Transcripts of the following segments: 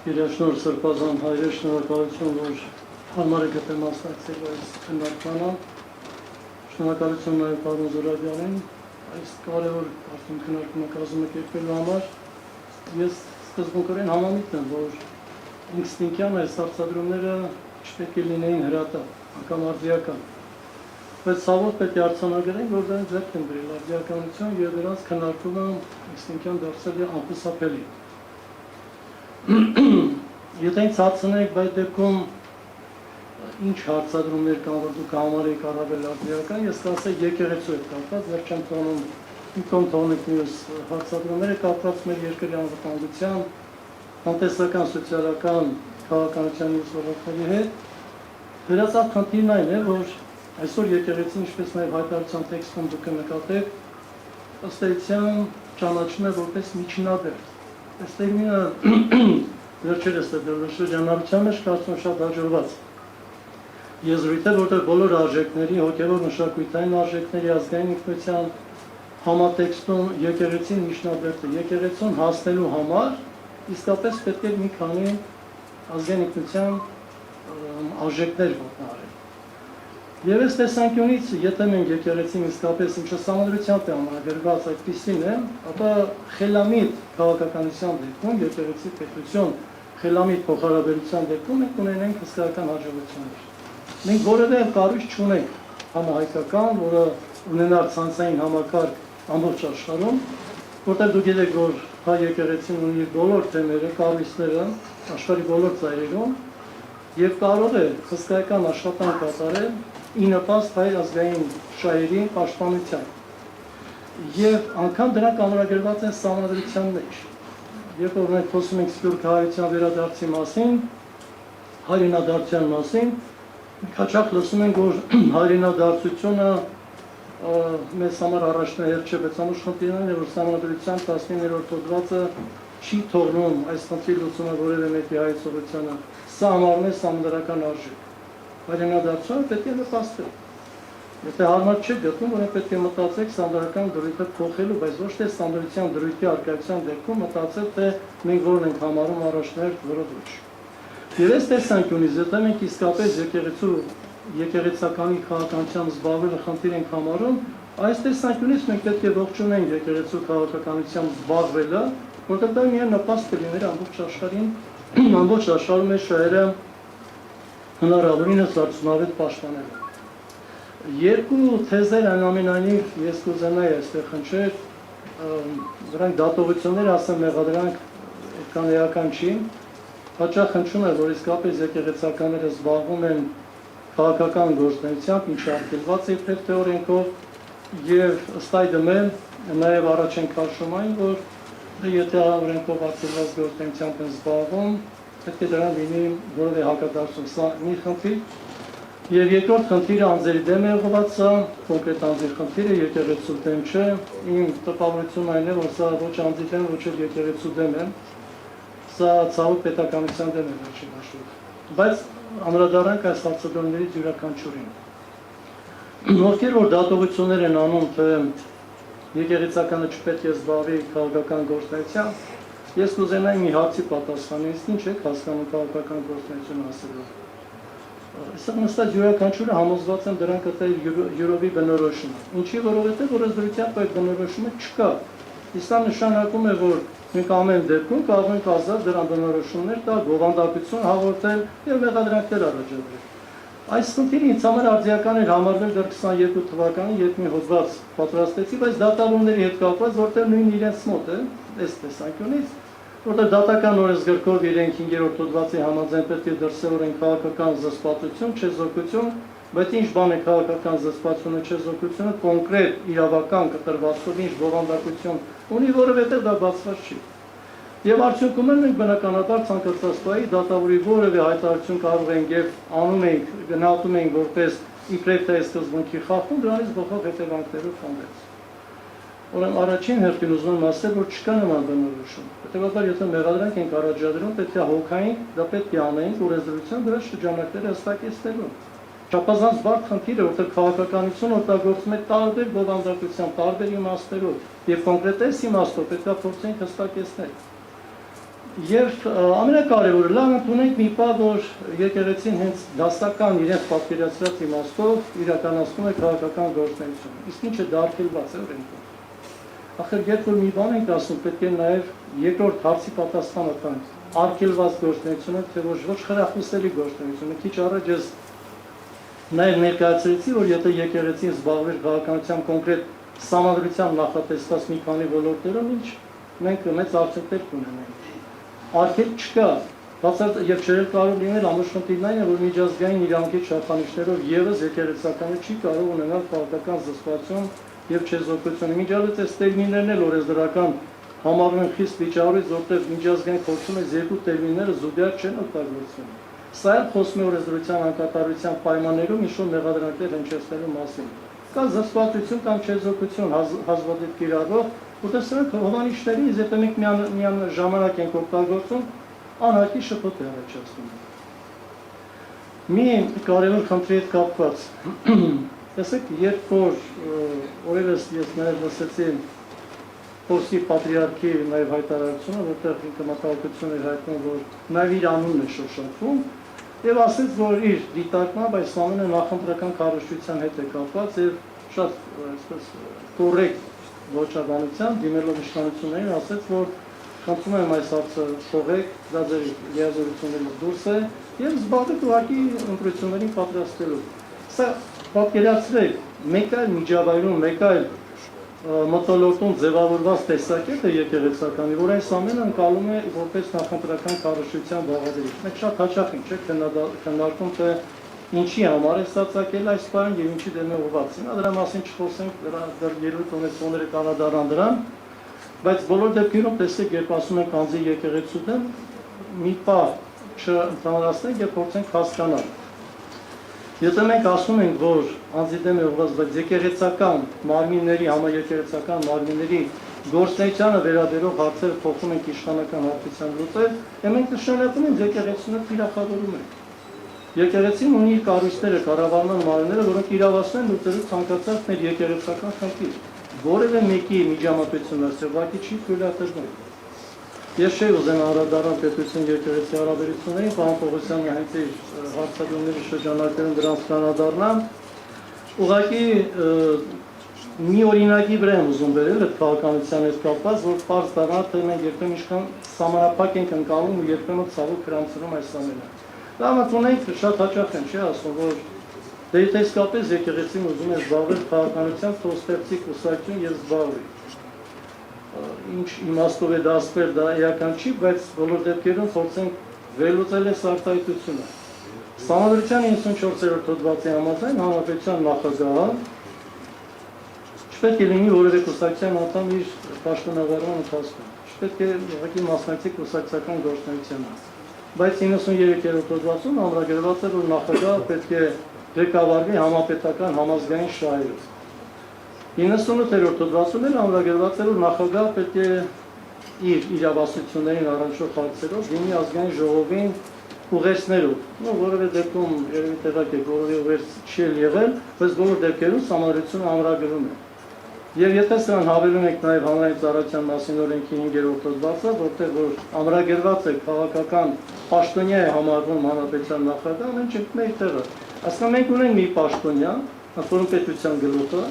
Իրաշնոր սրբազան հայրեր, շնորհակալություն, որ հարմար եք գտել մասնակցել այս քննարկմանը, շնորհակալություն նաև պարոն Զուրաբյանին, այս կարևոր քննարկումը կազմակերպելու համար։ Ես սկզբունքորեն համամիտ եմ, որ ինստինկտյան այս հարցադրումները չպետք է լինեին հրատապ, անգամ արդիական, բայց ցավոք պետք է արձանագրենք, որ դրանք ձեռք են բերել արդիականություն եւ դրանց քննարկումը ինստինկտյան դարձել է անխուսափելի։ Եթե ինձ հարցնեք, բայց դեպքում ինչ հարցադրումներ կան, որ դուք համարեք առավել արդիական, ես կասեի եկեղեցու հետ կապված, ձեռք չեմ թողնում ինքն թողնեք մյուս հարցադրումները կապված մեր երկրի անվտանգության, տնտեսական, սոցիալական, քաղաքականության մյուս ոլորտների հետ։ Վերացած խնդիրն այն է, որ այսօր եկեղեցին, ինչպես նաև հայտարարության տեքստում դուք նկատեք, ըստ էության ճանաչում է որպես միջնադերձ։ Այս տերմինը վերջերս է շրջանառության մեջ կարծում շատ հաջողված եզրույթ է, որտեղ բոլոր արժեքների, հոգևոր մշակութային արժեքների, ազգային ինքնության համատեքստում եկեղեցին միջնադերձ է։ Եկեղեցուն հասնելու համար իսկապես պետք է մի քանի ազգային ինքնության արժեքներ ոտնահարել։ Եվ այս տեսանկյունից, եթե մենք եկեղեցին իսկապես ինչը սահմանադրությամբ է ամրագրված այդպիսին է, ապա խելամիտ քաղաքականության դեպքում, եկեղեցի պետություն խելամիտ փոխհարաբերության դեպքում մենք ունենենք հսկայական հաջողություններ։ Մենք որևէ կառույց չունենք համահայկական, որը ունենար ցանցային համակարգ ամբողջ աշխարհում, որտեղ դուք գիտեք, որ հայ եկեղեցին ունի բոլոր թեմերը, կառույցները աշխարհի բոլոր ծայրերում եւ կարող է հսկայական աշխատանք կատարել ի նպաստ հայ ազգային շահերի պաշտպանության։ Եվ անգամ դրանք ամրագրված են սահմանադրության մեջ։ Երբ որ մենք խոսում ենք սփյուռք հայության վերադարձի մասին, հայրենադարձության մասին, հաճախ լսում ենք, որ հայրենադարձությունը մեզ համար առաջնահերթ չէ, բայց անուշ խնդիրն է, որ սահմանադրության 19-րդ հոդվածը չի թողնում այս խնդրի լուծումը որևէ մեկի հայեցողությանը, սա համարվում է սահմանադրական արժեք։ Հայրենադարձությունը պետք է նպաստել։ Եթե հարմար չէ գտնում, որ պետք է մտածեք սահմանադրական դրույթը փոխելու, բայց ոչ թե սահմանադրության դրույթի առկայության դեպքում մտածել, թե մենք որն ենք համարում առաջնահերթ, որը ոչ։ Եվ այս տեսանկյունից, եթե մենք իսկապես եկեղեցականի քաղաքականությամբ զբաղվելը խնդիր ենք համարում, այս տեսանկյունից մենք պետք է ողջունենք եկեղեցու քաղաքականությամբ զբաղվելը, որտեղ դա միայն նպաստ կլիներ ամբողջ աշխարհին, ամբողջ աշխարհում այս շահերը հնարավորինս արդյունավետ պաշտպանելու։ Երկու թեզեր այնուամենայնիվ ես կուզենայի այստեղ խնդրել, դրանք դատողություններ ասեմ մեղադրանք այդքան էական չի, հաճախ խնդրում եմ, որ իսկապես եկեղեցականները զբաղվում են քաղաքական գործունեությամբ, ինչը արգելված է իբրև թե օրենքով, եւ ըստ այդմ նաեւ առաջ են քաշում այն, որ եթե օրենքով արգելված գործունեությամբ են զբաղվում, պետք է դրան լինի որևէ հակադարձում։ Սա մի խնդիր։ Եվ երկրորդ խնդիրը անձերի դեմ է ուղղված, սա կոնկրետ անձի խնդիրը եկեղեցու դեմ չէ։ Իմ տպավորությունն այն է, որ սա ոչ անձի դեմ, ոչ էլ եկեղեցու դեմ է։ Սա ցավոք պետականության դեմ է վերջին հաշվով։ Բայց անդրադառնանք այս հարցադրումներից յուրաքանչյուրին։ Ովքեր որ դատողություններ են անում, թե եկեղեցականը չպետք է զբաղվի քաղաքական գործունեությամբ, ես կուզենայի մի հարցի պատասխանել, ինչ եք հասկանում քաղաքական գործունեություն ասելով։ Այսօր նստած յուրաքանչյուրը համոզված եմ դրանք կտել յուրովի բնորոշումը։ Ինչի, որովհետև որ ըստ այդ բնորոշումը չկա։ Իսկ դա նշանակում է, որ մենք ամեն դեպքում կարող ենք ազատ դրան բնորոշումներ տալ, բովանդակություն հաղորդել եւ մեղադրանքներ առաջադրել։ Այս խնդիրը ինձ համար արդիական էր համարվել դեռ 22 թվականին, երբ մի հոդված պատրաստեցի, բայց դատավորների հետ կապված, որտեղ նույն իրենց մոտ է, այս տեսանկյունից, որտեղ դատական օրենսգրքով իրենք 5-րդ հոդվածի համաձայն պետք է դրսևորեն քաղաքական զսպվածություն, չեզոքություն, բայց ինչ բան է քաղաքական զսպվածությունը, չեզոքությունը, կոնկրետ իրավական կտրվածքով ինչ բովանդակություն ունի, որովհետև դա բացված չի։ Եվ արդյունքում մենք բնականաբար ցանկացած պահի դատավորի որևէ հայտարարություն կարող ենք եւ անում ենք, գնահատում ենք որպես իբրև թե սկզբունքի խախտում, դրանից բխող հետևանքներով հանդերձ։ Ուրեմն առաջին հերթին ուզում եմ ասել, որ չկա նման բնորոշում։ Հետևաբար եթե մեղադրանք ենք առաջադրում, պետք է հոգային, դա պետք է անենք օրենսդրությամբ դրա շրջանակները հստակեցնելու։ Չափազանց բարդ խնդիր է, որտեղ քաղաքականություն օգտագործում է տարբեր բովանդակությամբ, տարբեր իմաստերով եւ կոնկրետ այս իմաստով պետք է փորձենք հստակեցնել։ Եվ ամենակարևորը լավ ընդունենք մի բան, որ եկեղեցին հենց դասական իրենց պատկերացրած իմաստով իրականացնում է քաղաքական գործունեությունը։ Իսկ ինչը դարբերված է օրենքում։ Ախր երբ որ մի բան ենք ասում, պետք է նաև երկրորդ հարցի պատասխանը տանք։ Արգելված գործունեությունը, թե ոչ խրախուսելի գործունեությունը։ Քիչ առաջ ես նաև ներկայացրեցի, որ եթե եկեղեցին զբաղվեր քաղաքականության կոնկրետ սահմանադրությամբ նախատեսված մի քանի ոլորտներով, ինչ մենք մեծ արդյունքներ կունենայինք։ Արգել չկա, բացարձակ եւ չէր կարող լինել ամբողջ խնդիրն այն է, որ միջազգային իրավունքի չափանիշներով եւս եկեղեցականը չի կարող ունենալ քաղաքական զսպվածություն եւ չեզոքություն։ Միջալից այս տերմիններն էլ օրենսդրական համարվում են խիստ վիճառույց, որտեղ միջազգային խորհրդում այս երկու տերմինները զուգահեռ չեն օգտագործվում։ Սա էլ խոսում է օրենսդրության անկատարության պայմաններում ինչ-որ մեղադրանքներ հնչեցնելու մասին։ Կա զսպվածություն կամ չեզոքություն հազվադեպ կիրառող, որտեղ սրանք հովանիշների, եթե մենք միան ժամանակ ենք օգտագործում, անհարկի շփոթ է առաջացնում։ Մի կարևոր խնդրի հետ կապված, տեսեք, երբ որ օրերս ես նաև լսեցի Պոլսի պատրիարքի նաև հայտարարությունը, որտեղ ինքը մտահոգություն էր հայտնում, որ նաև իր անունն է շոշափվում, եւ ասեց, որ իր դիտարկմամբ այս ամենը նախընտրական կառույցության հետ է կապված եւ շատ այսպես կոռեկտ ոչաբանությամբ դիմելով իշխանություններին ասեց, որ խնդրում եմ այս հարցը թողեք, դա ձեր լիազորություններից դուրս է եւ զբաղվեք ուղղակի ընտրություններին պատրաստելու։ Սա պատկերացրեք, մեկ այլ միջավայրում, մեկ այլ մոտոլորտում ձևավորված տեսակետ է եկեղեցականի, որ այս ամենը ընկալում է որպես նախընտրական կառույցության բաղադրիչ։ Մենք շատ հաճախ ենք քննարկում, թե ինչի համար է սա ծագել այս բանը եւ ինչի դեմ է ուղղված։ Դրա մասին չխոսենք, դեռ ելույթ ունեցողները կանադարան դրան, բայց բոլոր դեպքերում տեսեք, երբ ասում ենք անձի եկեղեցու դեմ, մի պահ չընդհանրացնենք եւ փորձենք հասկանալ։ Եթե մենք ասում ենք, որ անձի դեմ է ուղղված, բայց եկեղեցական մարմինների, համաեկեղեցական մարմինների գործունեությանը վերաբերող հարցերը փոխում ենք իշխանական հարթության լուծել, եւ մենք նշանակում ենք եկեղեցիները թիրախավորում ենք։ Եկեղեցին ունի իր կառույցները, կառավարման մարմինները, որոնք իրավացնում են լուծելու ցանկացած մեր եկեղեցական խնդիր։ Որևէ մեկի միջամտությունը սեվակի չի թույլատրվում։ Ես չէի ուզում անդրադառնալ պետություն եկեղեցի հարաբերություններին, պարոն Պողոսյանը հենց իր հարցադրումների շրջանակներում դրանց անդրադառնամ։ Ուղղակի մի օրինակի վրա եմ ուզում բերել այդ քաղաքականության հետ կապված, որ պարզ դառնա, թե մենք երբեմն ինչքան սահմանափակ ենք ընկալում ու երբեմն ցավոք հրամցնում այս ամենը։ Դա մտունենք շատ հաճախ են, չի ասում, որ դե եթե իսկապես եկեղեցին ուզում է զբաղվել քաղաքականությամբ, թողստեղծի կուսակցություն եւ զբաղվի։ Ինչ իմաստով է դա ասվել, դա էական չի, բայց բոլոր դեպքերում փորձենք վերլուծել այս արտահայտությունը։ Սահմանադրության 94-րդ հոդվածի համաձայն հանրապետության նախագահը չպետք է լինի որևէ կուսակցության անդամ իր պաշտոնավարման ընթացքում, չպետք է ուղղակի մասնակցի կուսակցական գործունեությանը։ Բայց 93-րդ հոդվածում ամրագրված է, որ նախագահը պետք է ղեկավարվի համապետական համազգային շահերով։ 98-րդ հոդվածում էլ ամրագրված է, որ նախագահը պետք է իր իրավասություններին առնչվող հարցերով լինի ազգային ժողովին ուղերձներով։ Որևէ դեպքում երևի տեղակ է, որևէ ուղերձ չի եղել, բայց բոլոր դեպքերում սահմանադրությունը ամրագրում է։ Եվ եթե սրան հավելում եք նաև հանրային ծառայության մասին օրենքի 5-րդ հոդվածը, որտեղ որ ամրագրված է քաղաքական պաշտոնյա է համարվում հանրապետության նախագահը, մենք չենք մեր տեղը։ Ասկան մենք ունենք մի պաշտոնյա, որում պետության գլուխը,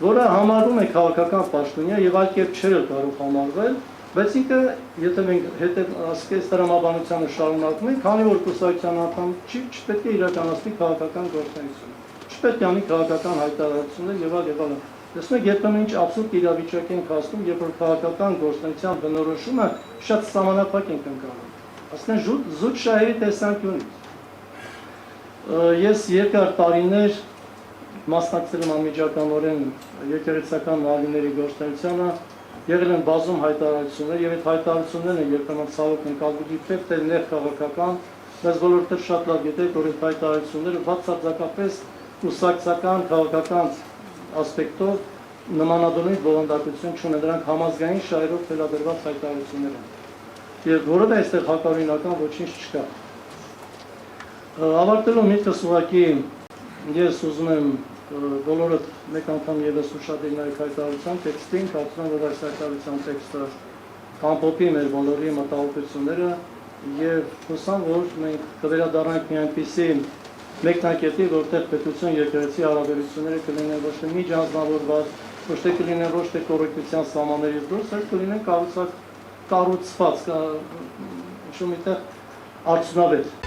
որը համարվում է քաղաքական պաշտոնյա եւ այլ կերպ չէր կարող համարվել, բայց ինքը, եթե մենք հետև ասկես տրամաբանությանը շարունակում ենք, քանի որ կուսակցության անդամ չի, չպետք է իրականացնի քաղաքական գործունեություն, չպետք է անի քաղաքական հայտարարություններ եւ այլ։ Տեսնեք, երբեմն ինչ աբսուրդ իրավիճակ ենք հասնում, երբ որ քաղաքական գործունեության բնորոշումը շատ սահմանափակ ենք ընկալում։ Ասեն զուտ շահերի տեսանկյունից։ Ես երկար տարիներ մասնակցել եմ անմիջականորեն եկեղեցական մարմինների գործունեությանը, եղել են բազում հայտարարություններ եւ այդ հայտարարություններն են երբեմն ցավոք ընկալվում իբրև թե նեղ քաղաքական, բայց բոլորը շատ լավ գիտեք, որ այդ հայտարարությունները բացարձակապես կուսակցական քաղաքական ասպեկտով նմանադոնի բովանդակություն չունեն, դրանք համազգային շահերով թելադրված հայտարարություններ են։ Եվ որովհետեւ այստեղ հակառակական ոչինչ չկա։ Ավարտելով միտքս ուղղակի ես ուզում եմ բոլորը մեկ անգամ եւս ուշադրել նայեք հայտարարության տեքստին, կարծում եմ, որ այս հայտարարության տեքստը կամփոփի մեր բոլորի մտահոգությունները եւ հուսամ, որ մենք կվերադառնանք մի այնպիսի մեկնակետի, որտեղ պետություն եկեղեցի հարաբերությունները կլինեն ոչ թե միջանձնավորված, ոչ թե կլինեն ոչ թե կոռեկտության սահմաններից դուրս, այլ կլինեն կառուցված, ինչ-որ միտեղ արդյունավետ։